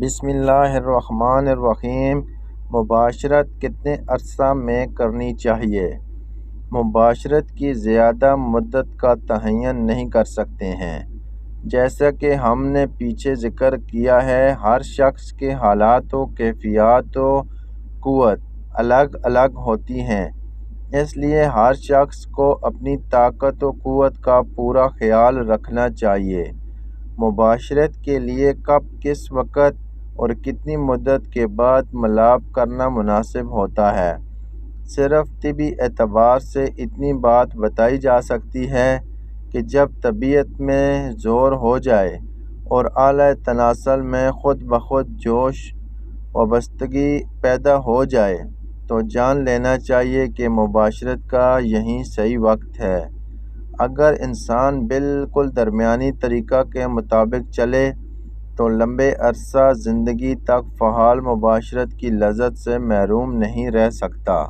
بسم اللہ الرحمن الرحیم۔ مباشرت کتنے عرصہ میں کرنی چاہیے؟ مباشرت کی زیادہ مدت کا تعین نہیں کر سکتے ہیں۔ جیسا کہ ہم نے پیچھے ذکر کیا ہے، ہر شخص کے حالات و کیفیات و قوت الگ الگ ہوتی ہیں، اس لیے ہر شخص کو اپنی طاقت و قوت کا پورا خیال رکھنا چاہیے۔ مباشرت کے لیے کب، کس وقت اور کتنی مدت کے بعد ملاپ کرنا مناسب ہوتا ہے؟ صرف طبی اعتبار سے اتنی بات بتائی جا سکتی ہے کہ جب طبیعت میں زور ہو جائے اور اعلیٰ تناسل میں خود بخود جوش وابستگی پیدا ہو جائے تو جان لینا چاہیے کہ مباشرت کا یہی صحیح وقت ہے۔ اگر انسان بالکل درمیانی طریقہ کے مطابق چلے تو لمبے عرصہ زندگی تک فعال مباشرت کی لذت سے محروم نہیں رہ سکتا۔